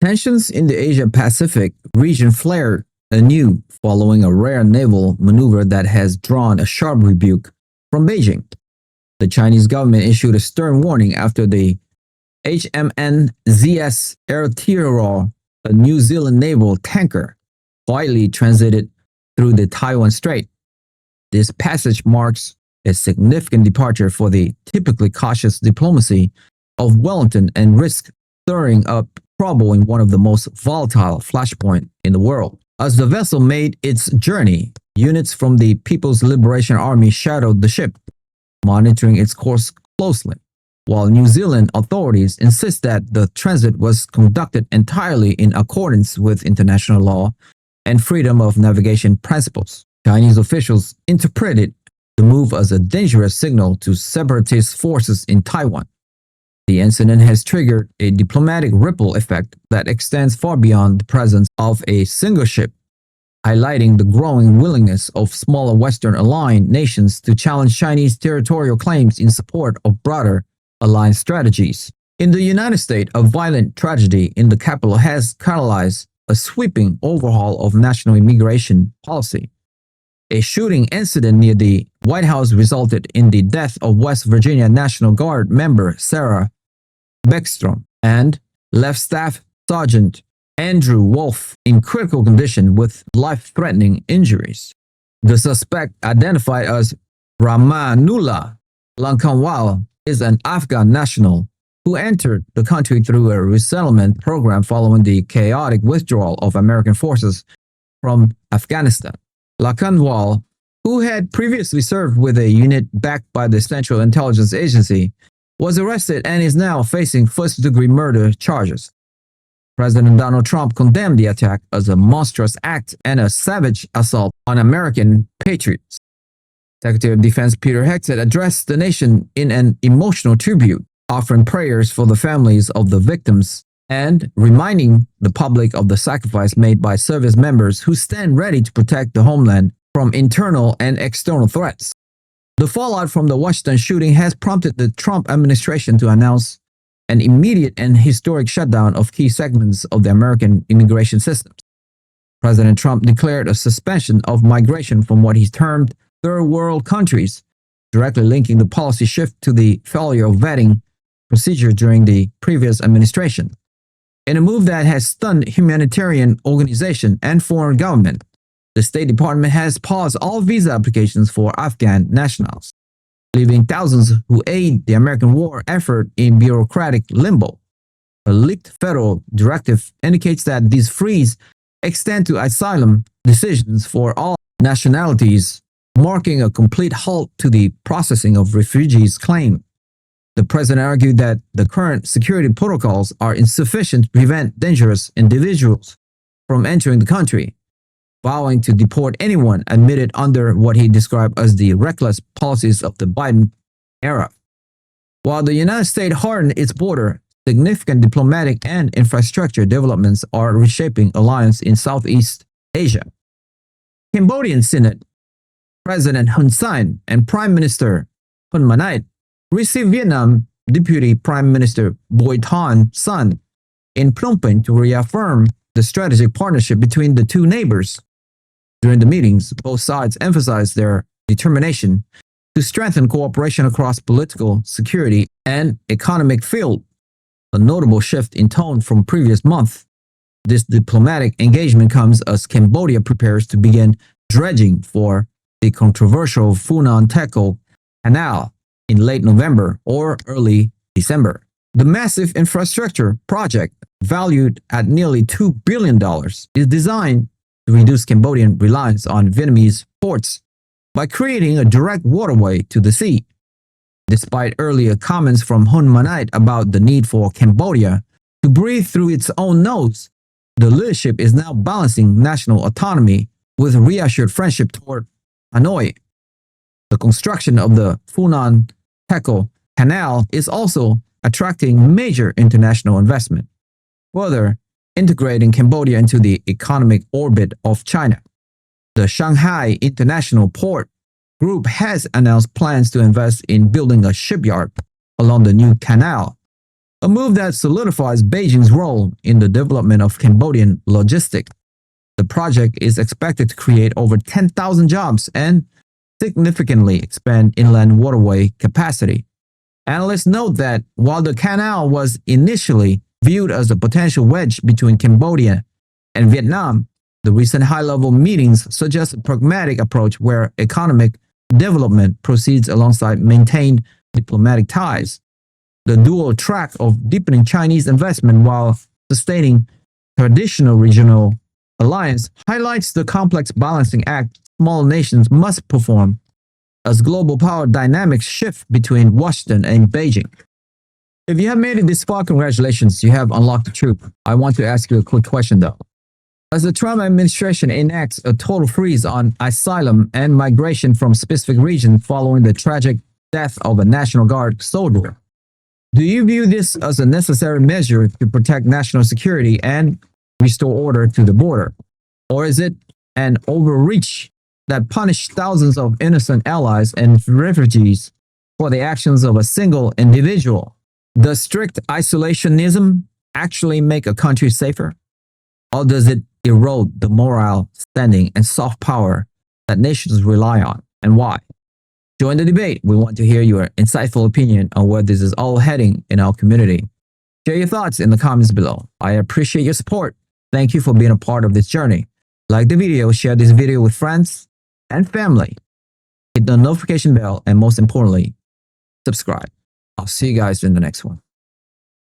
Tensions in the Asia-Pacific region flared anew following a rare naval maneuver that has drawn a sharp rebuke from Beijing. The Chinese government issued a stern warning after the HMNZS Aotearoa, a New Zealand naval tanker, quietly transited through the Taiwan Strait. This passage marks a significant departure for the typically cautious diplomacy of Wellington and risks stirring up trouble in one of the most volatile flashpoints in the world. As the vessel made its journey, units from the People's Liberation Army shadowed the ship, monitoring its course closely, while New Zealand authorities insist that the transit was conducted entirely in accordance with international law and freedom of navigation principles. Chinese officials interpreted the move as a dangerous signal to separatist forces in Taiwan. The incident has triggered a diplomatic ripple effect that extends far beyond the presence of a single ship, highlighting the growing willingness of smaller Western aligned nations to challenge Chinese territorial claims in support of broader alliance strategies. In the United States, a violent tragedy in the capital has catalyzed a sweeping overhaul of national immigration policy. A shooting incident near the White House resulted in the death of West Virginia National Guard member Sarah Beckstrom and left Staff Sergeant Andrew Wolf in critical condition with life-threatening injuries. The suspect, identified as Rahmanullah Lakanwal, is an Afghan national who entered the country through a resettlement program following the chaotic withdrawal of American forces from Afghanistan. Lakanwal, who had previously served with a unit backed by the Central Intelligence Agency, was arrested and is now facing first-degree murder charges. President Donald Trump condemned the attack as a monstrous act and a savage assault on American patriots. Secretary of Defense Peter Hegseth addressed the nation in an emotional tribute, offering prayers for the families of the victims and reminding the public of the sacrifice made by service members who stand ready to protect the homeland from internal and external threats. The fallout from the Washington shooting has prompted the Trump administration to announce an immediate and historic shutdown of key segments of the American immigration system. President Trump declared a suspension of migration from what he termed third world countries, directly linking the policy shift to the failure of vetting procedure during the previous administration. In a move that has stunned humanitarian organizations and foreign government, the State Department has paused all visa applications for Afghan nationals, leaving thousands who aid the American war effort in bureaucratic limbo. A leaked federal directive indicates that these freeze extend to asylum decisions for all nationalities, marking a complete halt to the processing of refugees' claims. The president argued that the current security protocols are insufficient to prevent dangerous individuals from entering the country, vowing to deport anyone admitted under what he described as the reckless policies of the Biden era. While the United States hardened its border, significant diplomatic and infrastructure developments are reshaping alliance in Southeast Asia. Cambodian Senate President Hun Sen and Prime Minister Hun Manet received Vietnam Deputy Prime Minister Bui Thanh Son in Phnom Penh to reaffirm the strategic partnership between the two neighbors. During the meetings, both sides emphasized their determination to strengthen cooperation across political, security, and economic fields, a notable shift in tone from previous month. This diplomatic engagement comes as Cambodia prepares to begin dredging for the controversial Funan Techo Canal in late November or early December. The massive infrastructure project, valued at nearly $2 billion, is designed to reduce Cambodian reliance on Vietnamese ports by creating a direct waterway to the sea. Despite earlier comments from Hun Manet about the need for Cambodia to breathe through its own nose, the leadership is now balancing national autonomy with reassured friendship toward Hanoi. The construction of the Funan Techo Canal is also attracting major international investment, further integrating Cambodia into the economic orbit of China. The Shanghai International Port Group has announced plans to invest in building a shipyard along the new canal, a move that solidifies Beijing's role in the development of Cambodian logistics. The project is expected to create over 10,000 jobs and significantly expand inland waterway capacity. Analysts note that while the canal was initially viewed as a potential wedge between Cambodia and Vietnam, the recent high-level meetings suggest a pragmatic approach where economic development proceeds alongside maintained diplomatic ties. The dual track of deepening Chinese investment while sustaining traditional regional alliance highlights the complex balancing act small nations must perform as global power dynamics shift between Washington and Beijing. If you have made it this far, congratulations, you have unlocked the truth. I want to ask you a quick question though. As the Trump administration enacts a total freeze on asylum and migration from specific regions following the tragic death of a National Guard soldier, do you view this as a necessary measure to protect national security and restore order to the border? Or is it an overreach that punishes thousands of innocent allies and refugees for the actions of a single individual? Does strict isolationism actually make a country safer? Or does it erode the moral standing and soft power that nations rely on, and why? Join the debate. We want to hear your insightful opinion on where this is all heading in our community. Share your thoughts in the comments below. I appreciate your support. Thank you for being a part of this journey. Like the video, share this video with friends and family. Hit the notification bell, and most importantly, subscribe. I'll see you guys in the next one.